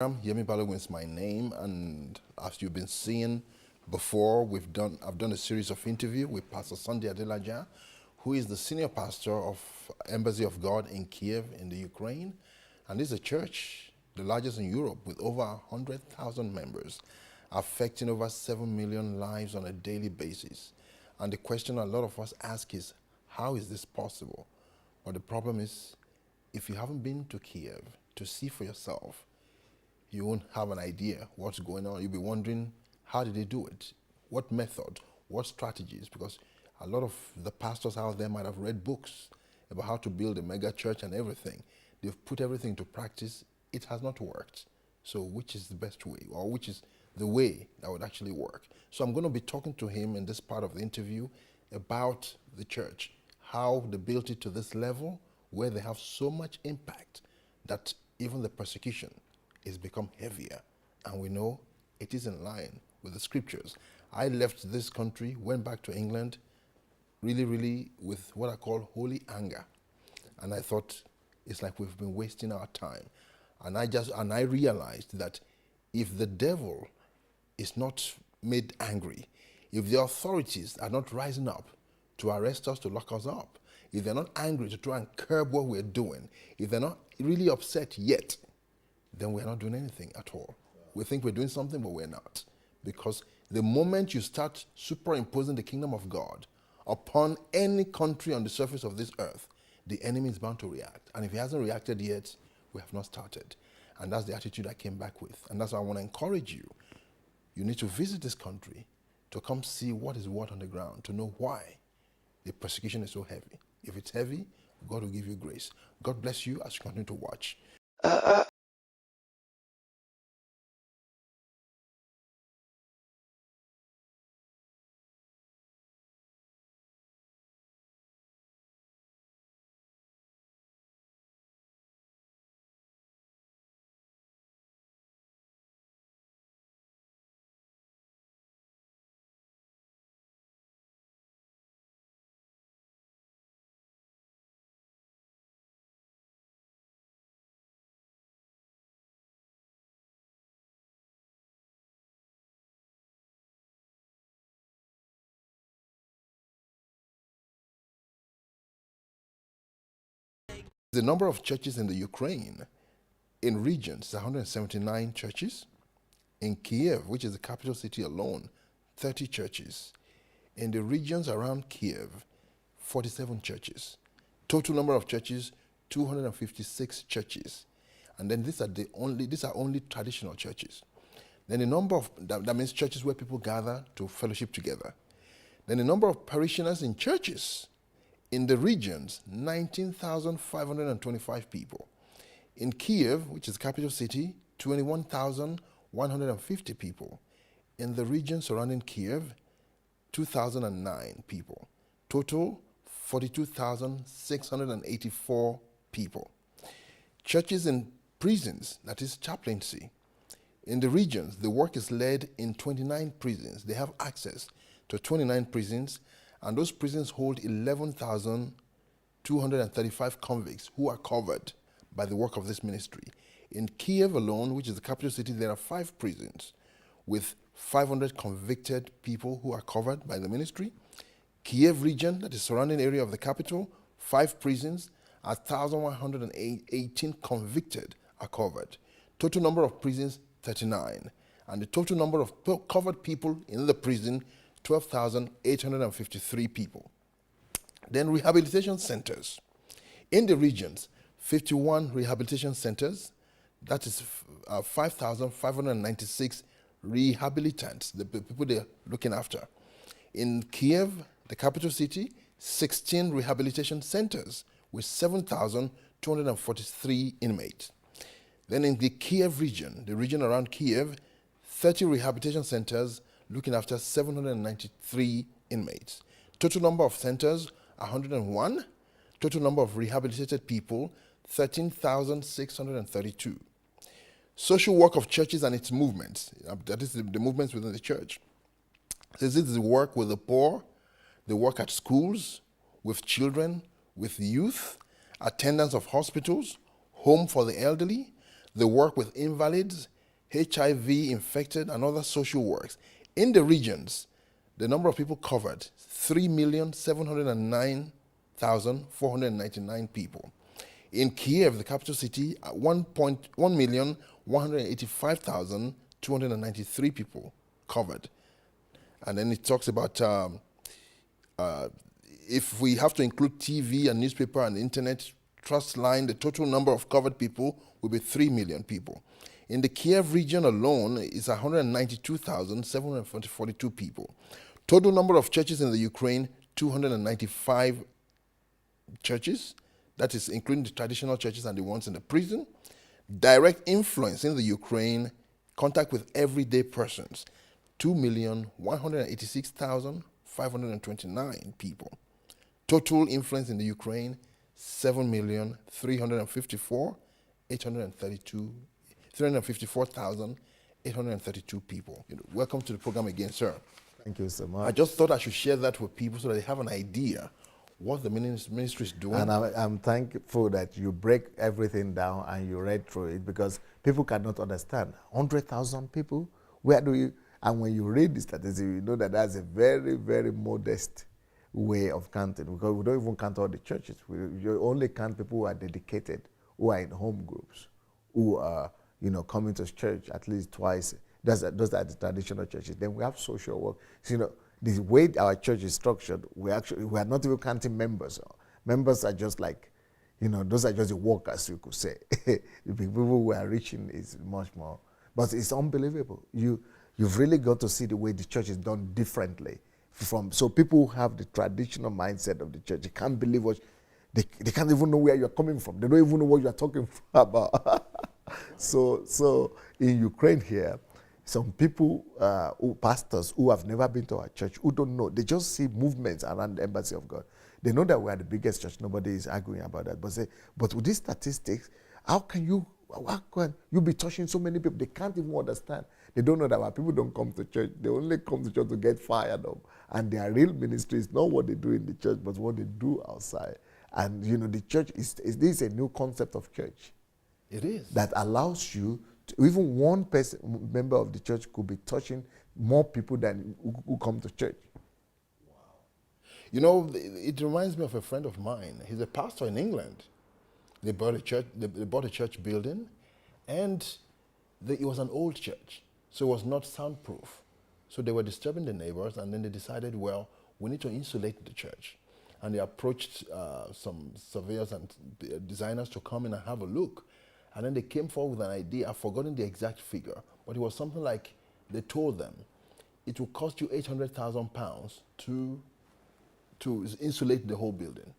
Yemi Balogun is my name, and as you've been seeing before, I've done a series of interviews with Pastor Sunday Adelaja, who is the senior pastor of Embassy of God in Kiev in the Ukraine. And this is a church, the largest in Europe, with over 100,000 members, affecting over 7 million lives on a daily basis. And the question a lot of us ask is, how is this possible? But the problem is, if you haven't been to Kiev to see for yourself, you won't have an idea what's going on. You'll be wondering, how did they do it? What method? What strategies? Because a lot of the pastors out there might have read books about how to build a mega church and everything. They've put everything to practice. It has not worked. So which is the best way, or which is the way that would actually work? So I'm going to be talking to him in this part of the interview about the church, how they built it to this level where they have so much impact that even the persecution is become heavier, and we know it is in line with the scriptures. I left this country, went back to England, really with what I call holy anger, and I thought it's like we've been wasting our time. And I realized that if the devil is not made angry, if the authorities are not rising up to arrest us, to lock us up, if they're not angry to try and curb what we're doing, if they're not really upset yet, then we're not doing anything at all. We think we're doing something, but we're not. Because the moment you start superimposing the kingdom of God upon any country on the surface of this earth, the enemy is bound to react. And if he hasn't reacted yet, we have not started. And that's the attitude I came back with. And that's why I want to encourage you. You need to visit this country to come see what is what on the ground, to know why the persecution is so heavy. If it's heavy, God will give you grace. God bless you as you continue to watch. The number of churches in the Ukraine, in regions, 179 churches. In Kiev, which is the capital city alone, 30 churches. In the regions around Kiev, 47 churches. Total number of churches, 256 churches. And then these are only traditional churches. Then the number of, that means churches where people gather to fellowship together. Then the number of parishioners in churches in the regions, 19,525 people. In Kiev, which is the capital city, 21,150 people. In the region surrounding Kiev, 2,009 people. Total, 42,684 people. Churches in prisons, that is chaplaincy. In the regions, the work is led in 29 prisons. They have access to 29 prisons, and those prisons hold 11,235 convicts who are covered by the work of this ministry. In Kiev alone, which is the capital city, there are 5 prisons with 500 convicted people who are covered by the ministry. Kiev region, that is surrounding area of the capital, 5 prisons, 1,118 convicted are covered. Total number of prisons, 39. And the total number of covered people in the prison, 12,853 people. Then rehabilitation centers. In the regions, 51 rehabilitation centers, that is 5,596 rehabilitants, the people they're looking after. In Kiev, the capital city, 16 rehabilitation centers with 7,243 inmates. Then in the Kiev region, the region around Kiev, 30 rehabilitation centers looking after 793 inmates. Total number of centers, 101. Total number of rehabilitated people, 13,632. Social work of churches and its movements, that is the movements within the church. This is the work with the poor, the work at schools, with children, with youth, attendance of hospitals, home for the elderly, They work with invalids, HIV infected, and other social works. In the regions, the number of people covered, 3,709,499 people. In Kiev, the capital city, 1,185,293 people covered. And then it talks about if we have to include TV and newspaper and internet, trust line, the total number of covered people will be 3 million people. In the Kiev region alone, it's 192,742 people. Total number of churches in the Ukraine, 295 churches. That is including the traditional churches and the ones in the prison. Direct influence in the Ukraine, contact with everyday persons, 2,186,529 people. Total influence in the Ukraine, 354,832 people. Welcome to the program again, sir. Thank you so much. I just thought I should share that with people so that they have an idea what the ministry is doing. And I'm thankful that you break everything down and you read through it, because people cannot understand. 100,000 people, where do you, and when you read the statistics, you know that that's a very, very modest way of counting, because we don't even count all the churches. We only count people who are dedicated, who are in home groups, who are, coming to church at least twice. Those are the traditional churches. Then we have social work. So, the way our church is structured, we are not even counting members. Members are just like, those are just the workers, you could say. The people who are reaching is much more. But it's unbelievable. You've really got to see the way the church is done differently. So people who have the traditional mindset of the church, they can't believe they can't even know where you're coming from. They don't even know what you're talking about. So in Ukraine here, some people, pastors who have never been to our church, who don't know, they just see movements around the embassy of God. They know that we are the biggest church. Nobody is arguing about that. But with these statistics, how can you be touching so many people? They can't even understand. They don't know that our people don't come to church. They only come to church to get fired up. And their real ministry is not what they do in the church, but what they do outside. And the church this is a new concept of church. It is. That allows you even one member of the church could be touching more people than who come to church. Wow. It reminds me of a friend of mine. He's a pastor in England. They bought a church. They bought a church building, and it was an old church, so it was not soundproof. So they were disturbing the neighbors, and then they decided, well, we need to insulate the church. And they approached some surveyors and designers to come in and have a look. And then they came forward with an idea. I've forgotten the exact figure, but it was something like they told them it will cost you £800,000 to insulate the whole building.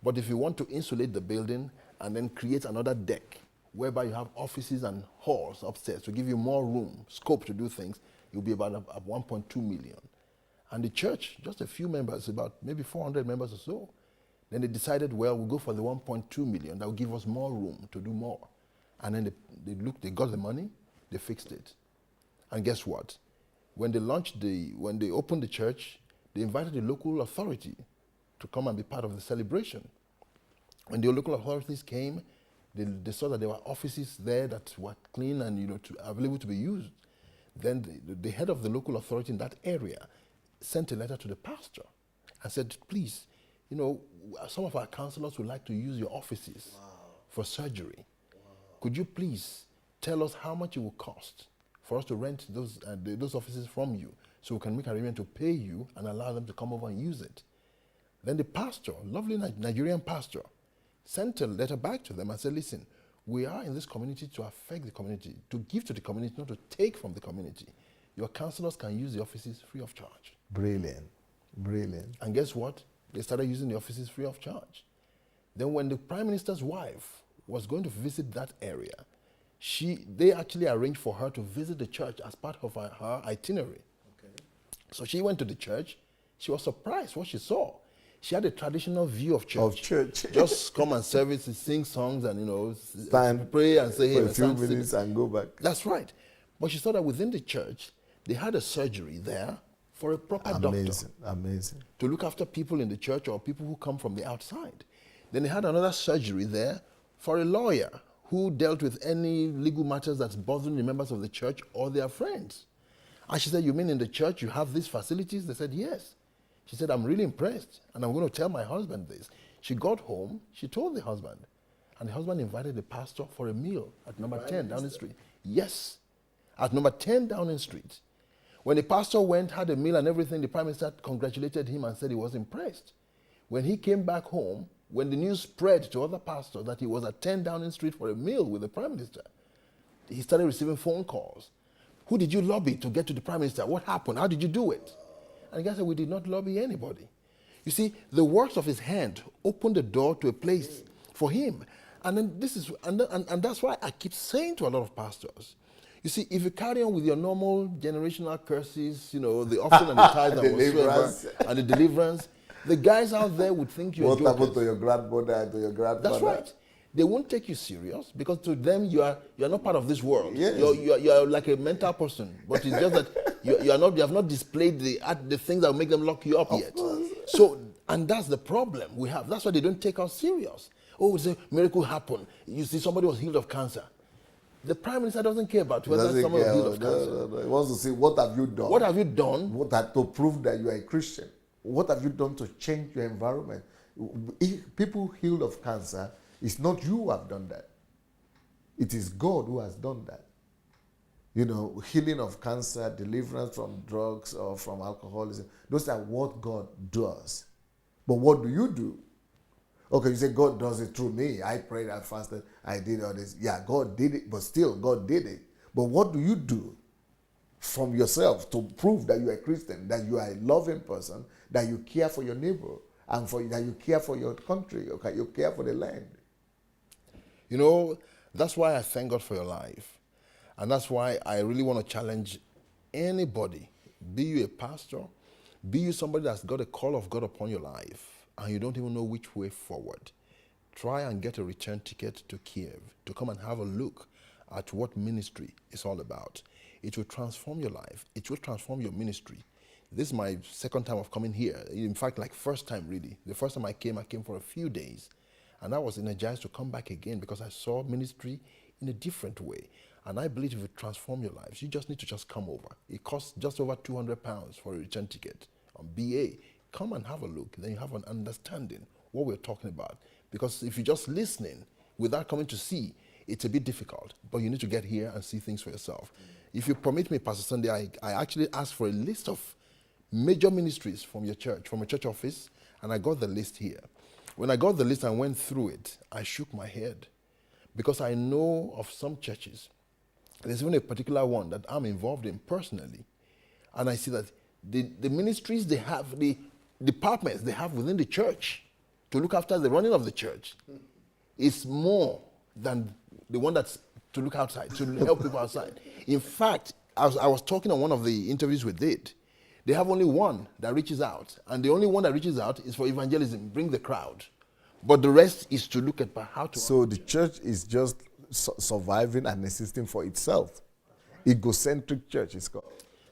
But if you want to insulate the building and then create another deck whereby you have offices and halls upstairs to give you more room, scope to do things, you'll be about 1.2 million. And the church, just a few members, about maybe 400 members or so, then they decided, well, we'll go for the 1.2 million. That will give us more room to do more. And then they got the money, they fixed it. And guess what? When they opened the church, they invited the local authority to come and be part of the celebration. When the local authorities came, they saw that there were offices there that were clean and available to be used. Then the head of the local authority in that area sent a letter to the pastor and said, please, some of our counselors would like to use your offices for surgery. Could you please tell us how much it will cost for us to rent those offices from you so we can make arrangement to pay you and allow them to come over and use it? Then the pastor, lovely Nigerian pastor, sent a letter back to them and said, listen, we are in this community to affect the community, to give to the community, not to take from the community. Your counselors can use the offices free of charge. Brilliant. Brilliant. And guess what? They started using the offices free of charge. Then when the Prime Minister's wife was going to visit that area, they actually arranged for her to visit the church as part of her itinerary. Okay. So she went to the church. She was surprised what she saw. She had a traditional view of church. Just come and service, sing songs, and stand, pray and say, for a few minutes and go back. That's right. But she saw that within the church, they had a surgery there for a proper doctor. Amazing. To look after people in the church or people who come from the outside. Then they had another surgery there for a lawyer who dealt with any legal matters that's bothering the members of the church or their friends. And she said, you mean in the church you have these facilities? They said, yes. She said, I'm really impressed, and I'm going to tell my husband this. She got home, she told the husband, and the husband invited the pastor for a meal at number 10 Downing Street. Yes, at number 10 Downing Street. When the pastor went, had a meal and everything, the prime minister congratulated him and said he was impressed. When he came back home, when the news spread to other pastors that he was at 10 Downing Street for a meal with the prime minister, he started receiving phone calls. Who did you lobby to get to the prime minister? What happened? How did you do it? And the guy said, we did not lobby anybody. You see, the works of his hand opened the door to a place for him. And then and that's why I keep saying to a lot of pastors, you see, if you carry on with your normal generational curses, the offering and the tithe and whatsoever, and the deliverance, the guys out there would think you're What jokers. happened to your grandmother and to your grandfather? That's right. They won't take you serious because to them you are not part of this world. Yes. You're like a mental person, but it's just that you have not displayed the things that will make them lock you up yet. So, and that's the problem we have. That's why they don't take us serious. Oh, it's a miracle happened. You see, somebody was healed of cancer. The prime minister doesn't care about whether someone was healed of cancer. No. He wants to see, what have you done? What have you done? To prove that you are a Christian. What have you done to change your environment? If people healed of cancer, it's not you who have done that. It is God who has done that. Healing of cancer, deliverance from drugs or from alcoholism, those are what God does. But what do you do? Okay, you say God does it through me. I prayed, I fasted, I did all this. Yeah, God did it, but still God did it. But what do you do from yourself to prove that you are a Christian, that you are a loving person, that you care for your neighbor, and that you care for your country, okay, you care for the land? That's why I thank God for your life. And that's why I really want to challenge anybody, be you a pastor, be you somebody that's got a call of God upon your life, and you don't even know which way forward. Try and get a return ticket to Kiev to come and have a look at what ministry is all about. It will transform your life. It will transform your ministry. This is my second time of coming here. In fact, like first time really. The first time I came for a few days. And I was energized to come back again because I saw ministry in a different way. And I believe it will transform your lives. You just need to just come over. It costs just over £200 for a return ticket on BA. Come and have a look. Then you have an understanding what we're talking about. Because if you're just listening without coming to see, it's a bit difficult. But you need to get here and see things for yourself. If you permit me, Pastor Sunday, I actually asked for a list of major ministries from your church, from a church office, and I got the list here. When I got the list and went through it, I shook my head because I know of some churches. There's even a particular one that I'm involved in personally. And I see that the ministries they have, the departments they have within the church to look after the running of the church is more than the one that's to look outside, to help people outside. In fact, I was talking on one of the interviews we did. They have only one that reaches out, and the only one that reaches out is for evangelism, bring the crowd. But the rest is to look at how to... So the church is just surviving and existing for itself. Egocentric church is called.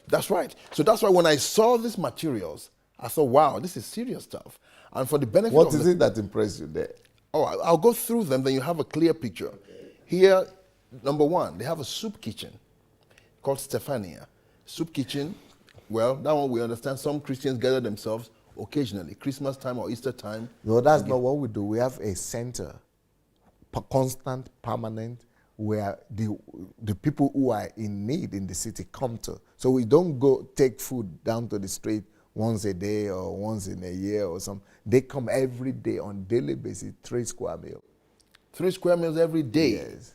That's right. So that's why when I saw these materials, I thought, wow, this is serious stuff. And for the benefit What of is it that impressed you there? Oh, I'll go through them, then you have a clear picture. Okay. Here, number one, they have a soup kitchen called Stephania. Soup kitchen, well, that one we understand some Christians gather themselves occasionally, Christmas time or Easter time. No, that's not what we do. We have a center, constant, permanent, where the people who are in need in the city come to. So we don't go take food down to the street once a day or once in a year or something. They come every day on daily basis, 3 square meals. 3 square meals every day? Yes.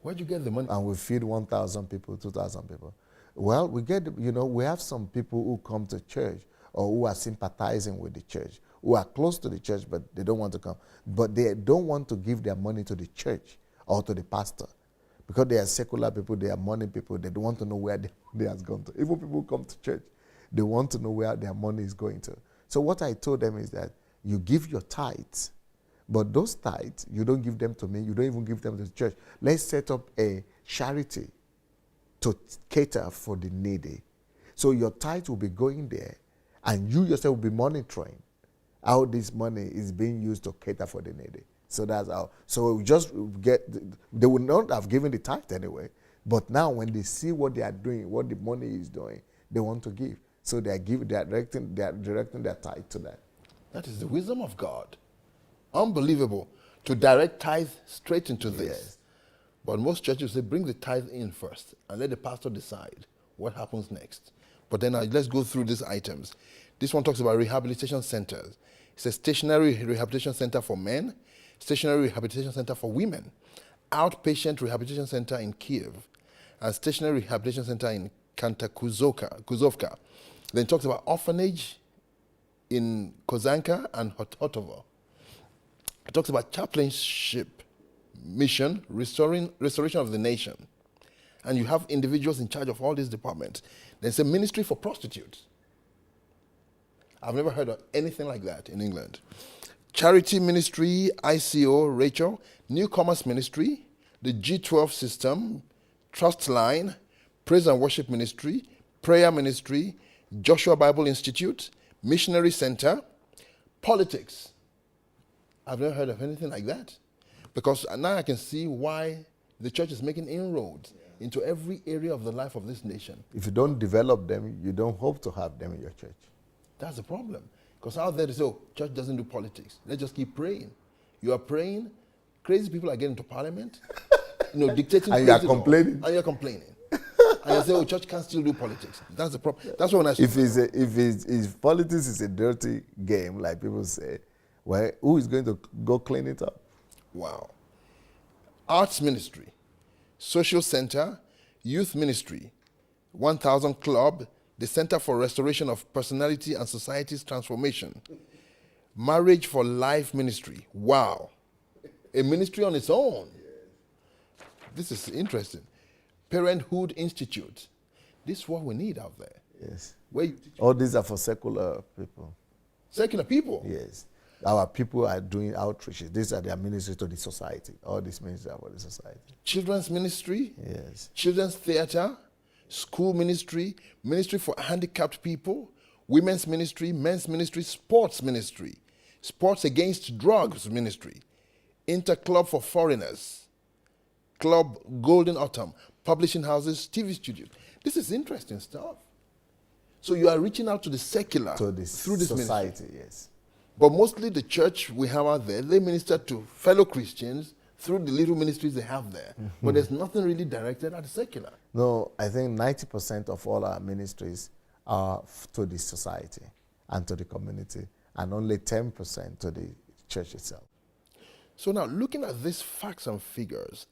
Where'd you get the money? And we feed 1,000 people, 2,000 people. Well, we have some people who come to church or who are sympathizing with the church, who are close to the church, but they don't want to come. But they don't want to give their money to the church or to the pastor. Because they are secular people, they are money people, they don't want to know where their money has gone to. Even people who come to church, they want to know where their money is going to. So what I told them is that you give your tithes, but those tithes, you don't give them to me, you don't even give them to the church. Let's set up a charity to cater for the needy. So your tithe will be going there, and you yourself will be monitoring how this money is being used to cater for the needy. So that's how. So we just get. They would not have given the tithe anyway. But now when they see what they are doing, what the money is doing, they want to give. So they are directing their tithe to that. That is the wisdom of God. Unbelievable. To direct tithe straight into this. Yes. But most churches say bring the tithe in first and let the pastor decide what happens next. But then let's go through these items. This one talks about rehabilitation centers. It's a stationary rehabilitation center for men, stationary rehabilitation center for women, outpatient rehabilitation center in Kiev, and stationary rehabilitation center in Kuzovka. Then it talks about orphanage in Kozanka and Hotovo. It talks about chaplainship mission, restoration of the nation. And you have individuals in charge of all these departments. There's a ministry for prostitutes. I've never heard of anything like that in England. Charity ministry, ICO, Rachel, newcomers ministry, the G12 system, Trust Line, praise and worship ministry, prayer ministry, Joshua Bible Institute, missionary center, politics. I've never heard of anything like that. Because now I can see why the church is making inroads into every area of the life of this nation. If you don't develop them, you don't hope to have them in your church. That's the problem. Because out there they say, oh, church doesn't do politics. Let's just keep praying. You are praying, crazy people are getting into parliament, dictating. And you are complaining. And you're complaining. And you say, oh, church can't still do politics. That's the problem. That's what when I if politics is a dirty game, like people say, well, who is going to go clean it up? Wow. Arts ministry, social center, youth ministry, 1000 Club, the Center for Restoration of Personality and Society's Transformation, Marriage for Life ministry. Wow. A ministry on its own. This is interesting. Parenthood Institute. This is what we need out there. Yes. Where you teach all these are for secular people. Secular people? Yes. Our people are doing outreaches. These are their ministry to the society. All these ministries are for the society. Children's ministry? Yes. Children's theater? School ministry? Ministry for handicapped people? Women's ministry? Men's ministry? Sports ministry? Sports Against Drugs ministry? Interclub for Foreigners? Club Golden Autumn? Publishing houses? TV studios? This is interesting stuff. So you are reaching out to the secular to this through this society, ministry. Yes. But mostly the church we have out there, they minister to fellow Christians through the little ministries they have there. Mm-hmm. But there's nothing really directed at the secular. No, I think 90% of all our ministries are to the society and to the community, and only 10% to the church itself. So now, looking at these facts and figures,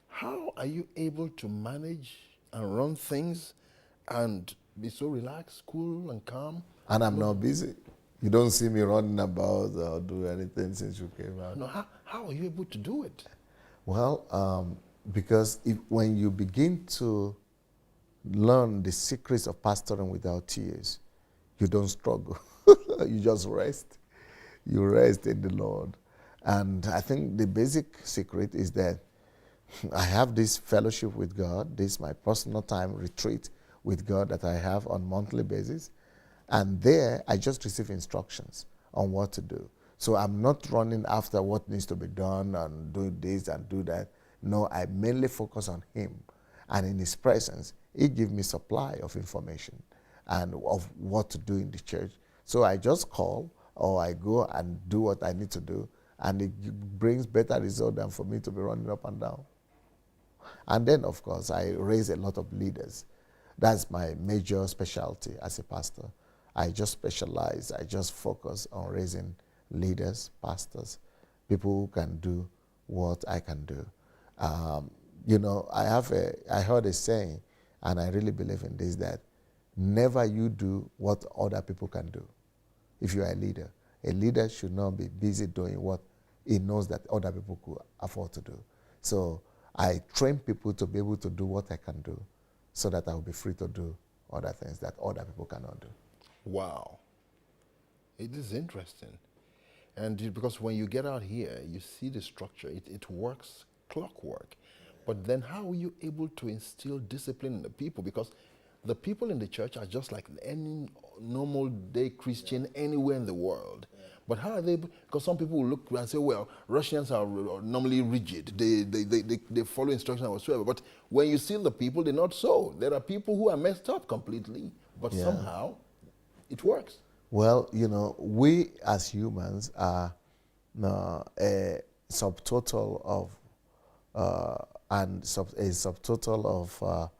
how are you able to manage and run things and be so relaxed, cool, and calm? And I'm not busy. You don't see me running about or do anything since you came out. No, how are you able to do it? Well, because when you begin to learn the secrets of pastoring without tears, you don't struggle. You just rest. You rest in the Lord. And I think the basic secret is that I have this fellowship with God, this my personal time retreat with God that I have on a monthly basis. And there, I just receive instructions on what to do. So I'm not running after what needs to be done and do this and do that. No, I mainly focus on Him. And in His presence, He gives me supply of information and of what to do in the church. So I just call or I go and do what I need to do, and it brings better result than for me to be running up and down. And then, of course, I raise a lot of leaders. That's my major specialty as a pastor. I just specialize, I just focus on raising leaders, pastors, people who can do what I can do. I heard a saying, and I really believe in this, that never you do what other people can do. If you are a leader should not be busy doing what he knows that other people could afford to do. So I train people to be able to do what I can do so that I will be free to do other things that other people cannot do. Wow. It is interesting. And because when you get out here, you see the structure. It works clockwork. But then how are you able to instill discipline in the people? Because the people in the church are just like any normal day Christian anywhere in the world. But how are they? Because some people will look and say, well, Russians are normally rigid. They follow instructions whatsoever. But when you see the people, they're not so. There are people who are messed up completely, but somehow it works. Well, you know, we as humans are a subtotal of a subtotal of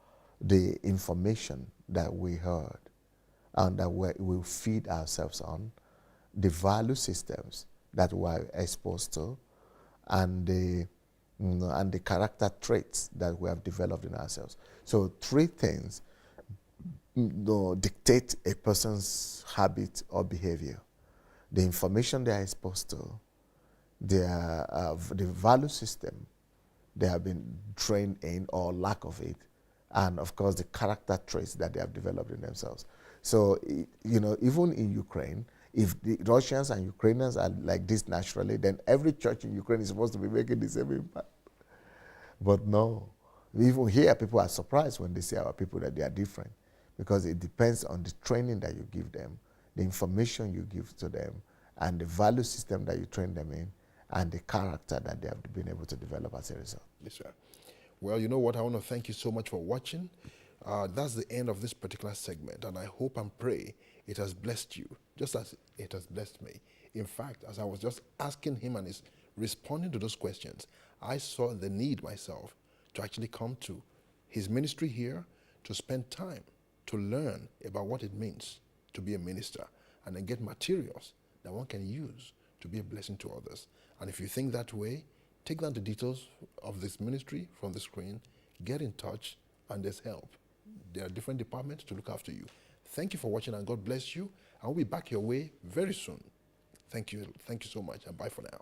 the information that we heard and that we feed ourselves on, the value systems that we're exposed to, and the character traits that we have developed in ourselves. So 3 things dictate a person's habit or behavior: the information they are exposed to, the value system they have been trained in or lack of it, and of course the character traits that they have developed in themselves. So, you know, even in Ukraine, if the Russians and Ukrainians are like this naturally, then every church in Ukraine is supposed to be making the same impact. But no, even here people are surprised when they see our people that they are different, because it depends on the training that you give them, the information you give to them, and the value system that you train them in, and the character that they have been able to develop as a result. Yes, sir. Well, you know what? I want to thank you so much for watching. That's the end of this particular segment, and I hope and pray it has blessed you, just as it has blessed me. In fact, as I was just asking him and he's responding to those questions, I saw the need myself to actually come to his ministry here, to spend time to learn about what it means to be a minister, and then get materials that one can use to be a blessing to others. And if you think that way, take down the details of this ministry from the screen, get in touch, and there's help. There are different departments to look after you. Thank you for watching, and God bless you. I'll be back your way very soon. Thank you so much, and bye for now.